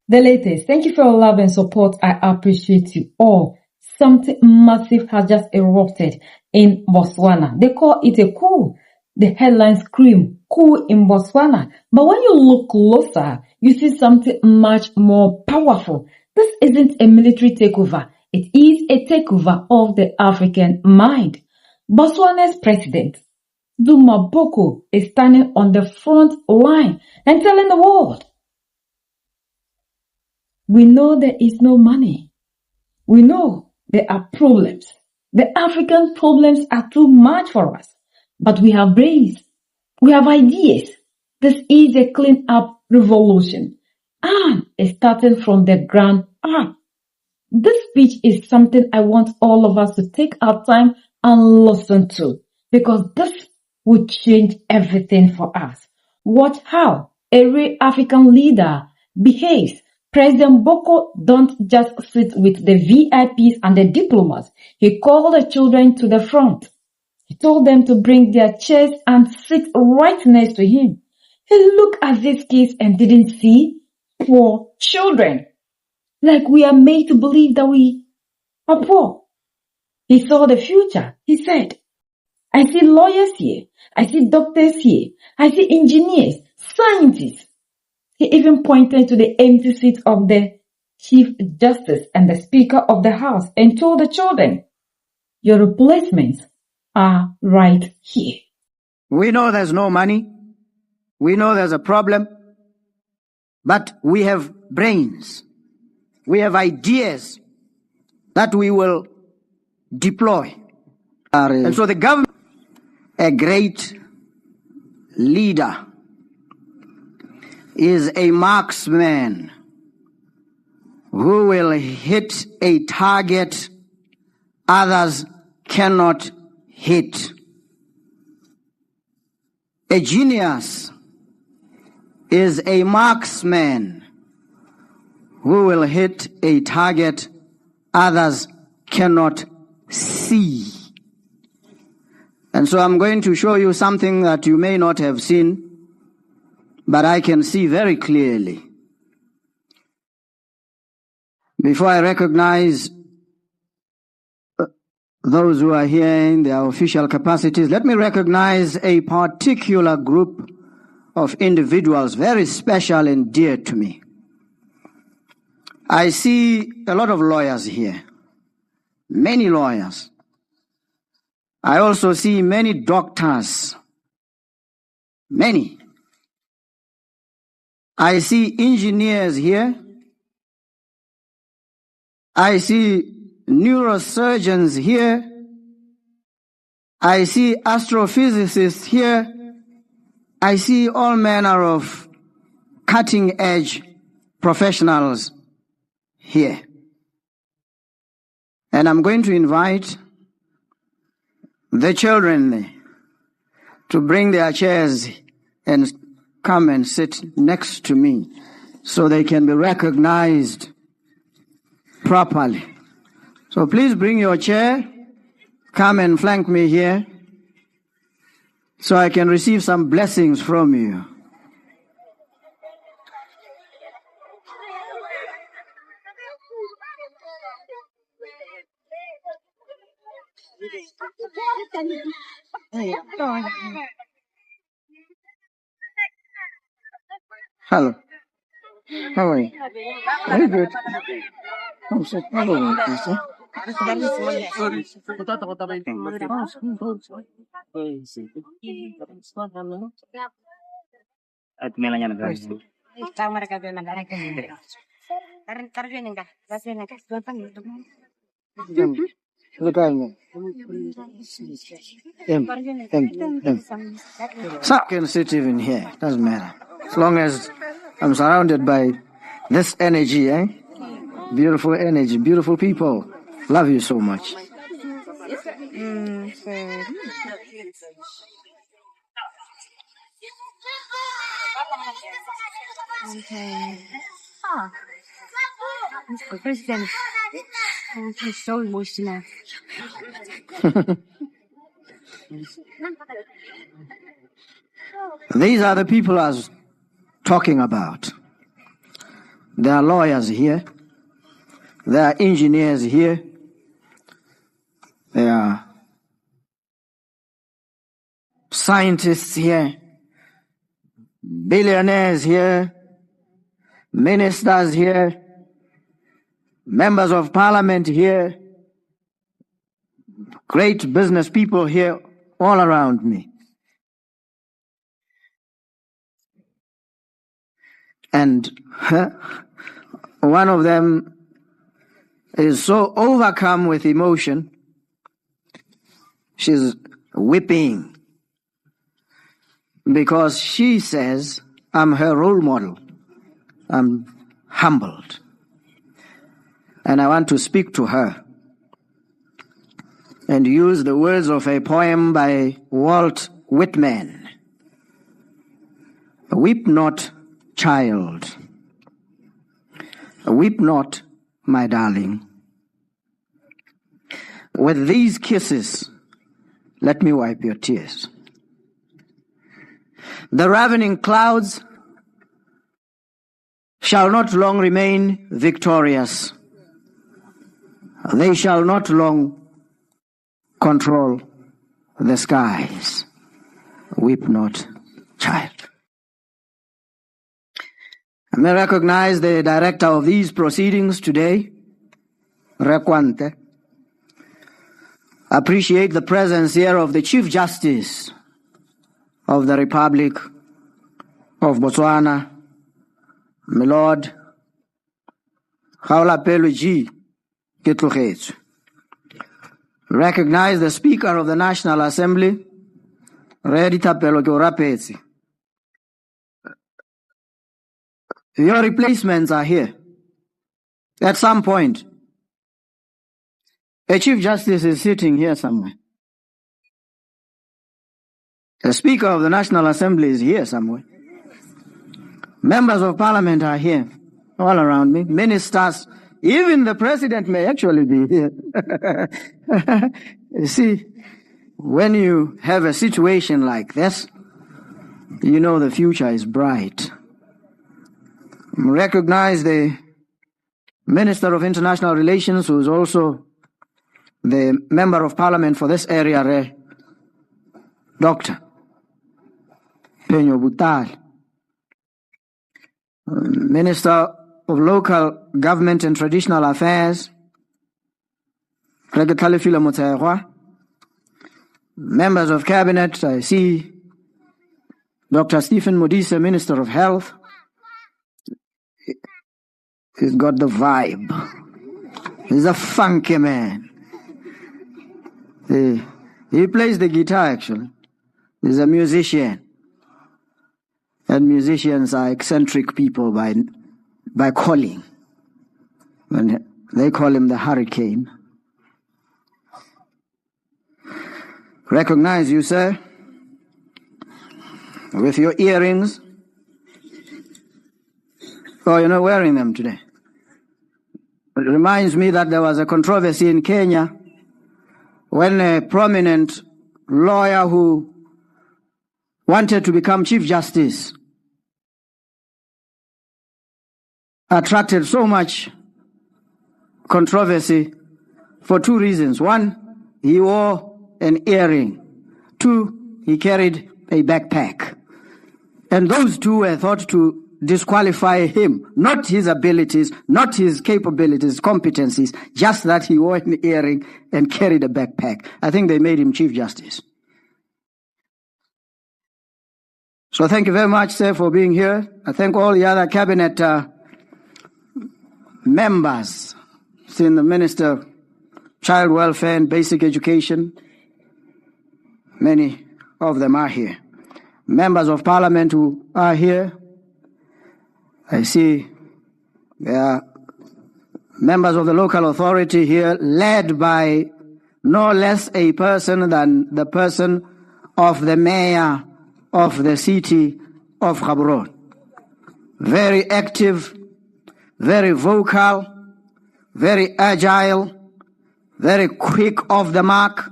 The latest. Thank you for your love and support. I appreciate you all. Something massive has just erupted in Botswana. They call it a coup. The headlines scream, coup in Botswana. But when you look closer, you see something much more powerful. This isn't a military takeover. It is a takeover of the African mind. Botswana's president, Duma Boko, is standing on the front line and telling the world, we know there is no money. We know there are problems. The African problems are too much for us. But we have brains. We have ideas. This is a clean up revolution. And it's starting from the ground up. This speech is something I want all of us to take our time and listen to. Because this would change everything for us. Watch how a real African leader behaves. President Boko don't just sit with the VIPs and the diplomats. He called the children to the front. He told them to bring their chairs and sit right next to him. He looked at this case and didn't see poor children. Like we are made to believe that we are poor. He saw the future. He said, I see lawyers here. I see doctors here. I see engineers, scientists. He even pointed to the empty seat of the Chief Justice and the Speaker of the House and told the children, your replacements are right here. We know there's no money. We know there's a problem. But we have brains. We have ideas that we will deploy. And so the government, a great leader, is a marksman who will hit a target others cannot hit. A genius is a marksman who will hit a target others cannot see. And so I'm going to show you something that you may not have seen, but I can see very clearly. Before I recognize those who are here in their official capacities, let me recognize a particular group of individuals, very special and dear to me. I see a lot of lawyers here, many lawyers. I also see many doctors, many. I see engineers here. I see neurosurgeons here. I see astrophysicists here. I see all manner of cutting-edge professionals here. And I'm going to invite the children to bring their chairs and come and sit next to me so they can be recognized properly. So please bring your chair, come and flank me here so I can receive some blessings from you. Hello. How are you? Very good. Oh, so, hello, Lisa. Look at me. So I can sit even here. Doesn't matter. As long as I'm surrounded by this energy, eh? Beautiful energy, beautiful people. Love you so much. Okay. Mr. President, I'm so emotional. These are the people I was talking about. There are lawyers here. There are engineers here. There are scientists here. Billionaires here. Ministers here. Members of parliament here. Great business people here all around me. And one of them is so overcome with emotion, she's weeping because she says, I'm her role model. I'm humbled. And I want to speak to her and use the words of a poem by Walt Whitman. Weep not, child. Weep not, my darling. With these kisses, let me wipe your tears. The ravening clouds shall not long remain victorious. They shall not long control the skies. Weep not, child. I may recognize the director of these proceedings today, Rekwante. Appreciate the presence here of the Chief Justice of the Republic of Botswana, my Lord, Gaolapelo G. Ketlogetse. Recognize the Speaker of the National Assembly, Reditapelo Keorapetsi. Your replacements are here. At some point, a Chief Justice is sitting here somewhere. The Speaker of the National Assembly is here somewhere. Members of Parliament are here, all around me. Ministers, even the President may actually be here. You see, when you have a situation like this, you know the future is bright. Recognize the Minister of International Relations, who is also the Member of Parliament for this area, Dr. Penyo Butal. Minister of Local Government and Traditional Affairs, Members of Cabinet, I see Dr. Stephen Modise, Minister of Health. He's got the vibe. He's a funky man. He plays the guitar, actually. He's a musician. And musicians are eccentric people by calling. And they call him the Hurricane. Recognize you, sir, with your earrings. Oh, you're not wearing them today. It reminds me that there was a controversy in Kenya when a prominent lawyer who wanted to become Chief Justice attracted so much controversy for two reasons. One, he wore an earring. Two, he carried a backpack. And those two were thought to disqualify him, not his abilities, not his capabilities, competencies, just that he wore an earring and carried a backpack. I think they made him Chief Justice. So thank you very much, sir, for being here. I thank all the other cabinet members, seeing the Minister of Child Welfare and Basic Education. Many of them are here. Members of Parliament who are here. I see there are members of the local authority here, led by no less a person than the person of the mayor of the city of Gaborone. Very active, very vocal, very agile, very quick off the mark,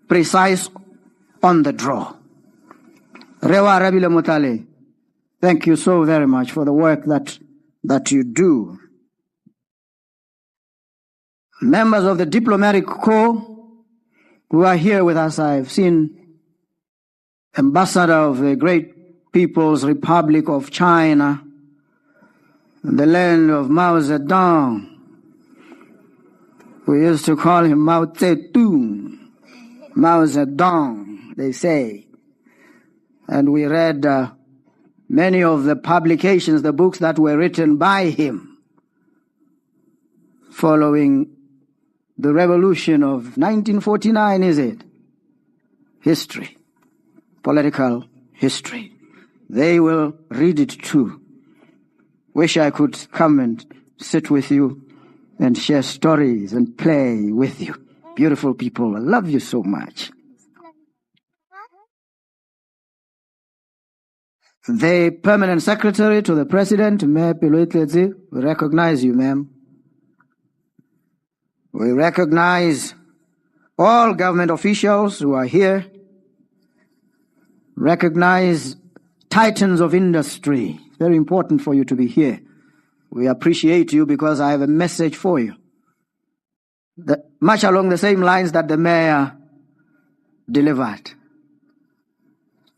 precise on the draw. Rewa Rabile Mutale, thank you so very much for the work that that you do. Members of the diplomatic corps who are here with us, I've seen Ambassador of the Great People's Republic of China, the land of Mao Zedong. We used to call him Mao Zedong. Mao Zedong, they say. And we read many of the publications, the books that were written by him following the revolution of 1949, is it? History, political history. They will read it too. Wish I could come and sit with you and share stories and play with you. Beautiful people, I love you so much. The Permanent Secretary to the President, Mayor Piloitlezi, we recognize you, ma'am. We recognize all government officials who are here. Recognize titans of industry. Very important for you to be here. We appreciate you because I have a message for you. Much along the same lines that the mayor delivered.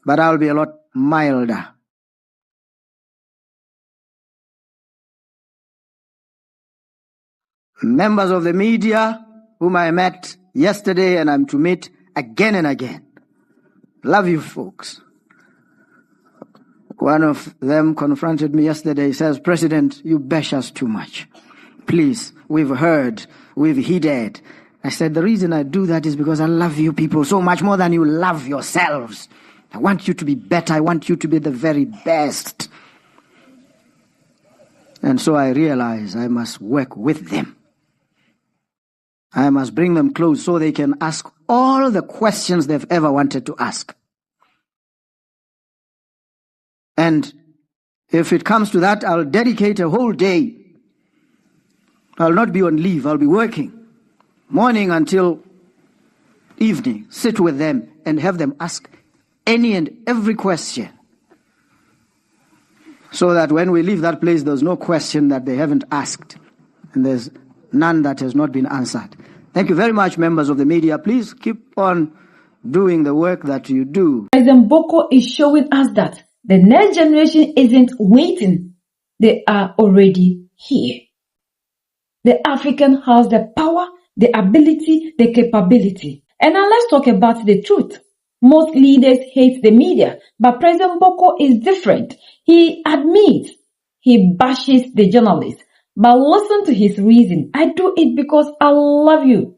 But I'll be a lot milder. Members of the media whom I met yesterday and I'm to meet again and again. Love you folks. One of them confronted me yesterday. He says, President, you bash us too much. Please, we've heard, we've heeded. I said, the reason I do that is because I love you people so much more than you love yourselves. I want you to be better. I want you to be the very best. And so I realize I must work with them. I must bring them close so they can ask all the questions they've ever wanted to ask. And if it comes to that, I'll dedicate a whole day. I'll not be on leave. I'll be working morning until evening. Sit with them and have them ask any and every question. So that when we leave that place, there's no question that they haven't asked. And there's none that has not been answered. Thank you very much, members of the media. Please keep on doing the work that you do. President Boko is showing us that the next generation isn't waiting. They are already here. The African has the power, the ability, the capability. And now let's talk about the truth. Most leaders hate the media, but President Boko is different. He admits he bashes the journalists. But listen to his reason. I do it because I love you.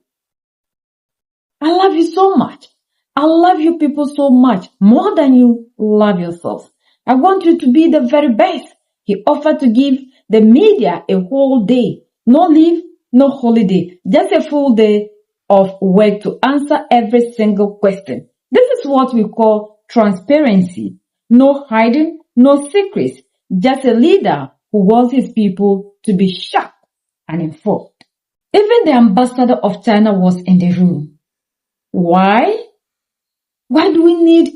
I love you so much. I love you people so much, more than you love yourselves. I want you to be the very best. He offered to give the media a whole day. No leave, no holiday. Just a full day of work to answer every single question. This is what we call transparency. No hiding, no secrets. Just a leader who wants his people to be sharp and informed. Even the ambassador of China was in the room. Why? Why do we need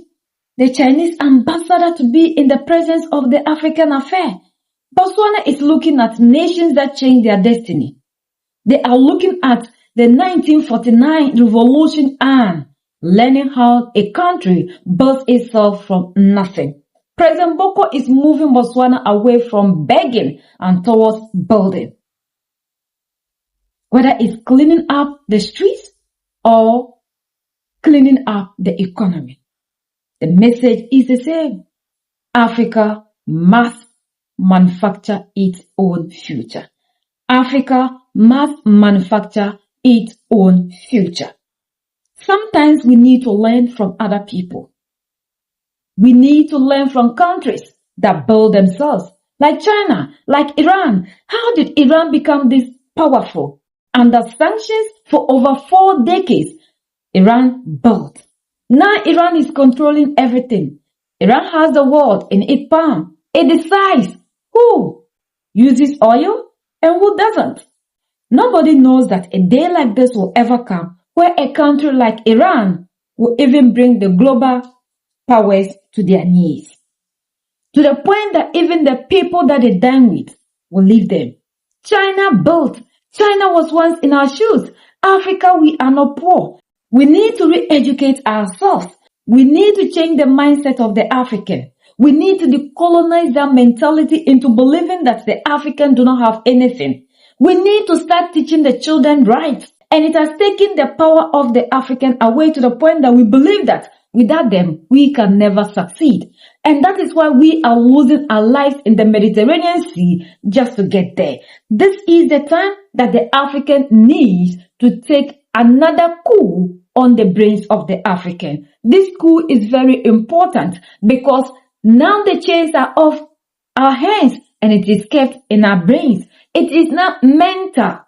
the Chinese ambassador to be in the presence of the African affair? Botswana is looking at nations that change their destiny. They are looking at the 1949 revolution and learning how a country builds itself from nothing. President Boko is moving Botswana away from begging and towards building. Whether it's cleaning up the streets or cleaning up the economy. The message is the same. Africa must manufacture its own future. Africa must manufacture its own future. Sometimes we need to learn from other people. We need to learn from countries that build themselves, like China, like Iran. How did Iran become this powerful? Under sanctions for over 4 decades, Iran built. Now Iran is controlling everything. Iran has the world in its palm. It decides who uses oil and who doesn't. Nobody knows that a day like this will ever come where a country like Iran will even bring the global powers to their knees. To the point that even the people that they dine with will leave them. China built. China was once in our shoes. Africa, we are not poor. We need to re-educate ourselves. We need to change the mindset of the African. We need to decolonize that mentality into believing that the African do not have anything. We need to start teaching the children right. And it has taken the power of the African away to the point that we believe that without them, we can never succeed. And that is why we are losing our lives in the Mediterranean Sea just to get there. This is the time that the African needs to take another coup on the brains of the African. This coup is very important because now the chains are off our hands and it is kept in our brains. It is not mental.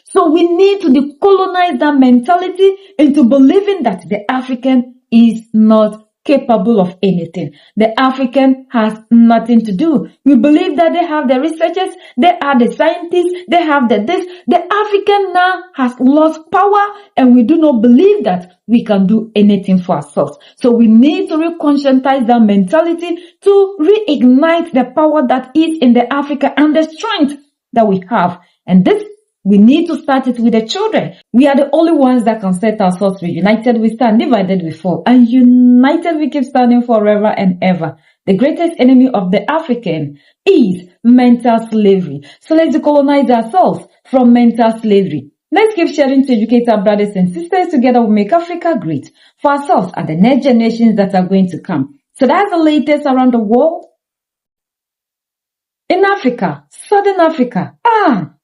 So we need to decolonize that mentality into believing that the African is not capable of anything. The African has nothing to do. We believe that they have the researchers, they are the scientists, they have the this. The African now has lost power and we do not believe that we can do anything for ourselves. So we need to reconscientize that mentality to reignite the power that is in the Africa and the strength that we have. And this we need to start it with the children. We are the only ones that can set ourselves free. United we stand, divided we fall. And united we keep standing forever and ever. The greatest enemy of the African is mental slavery. So let's decolonize ourselves from mental slavery. Let's keep sharing to educate our brothers and sisters. Together we make Africa great for ourselves and the next generations that are going to come. So that's the latest around the world. In Africa, Southern Africa,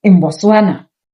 in Botswana.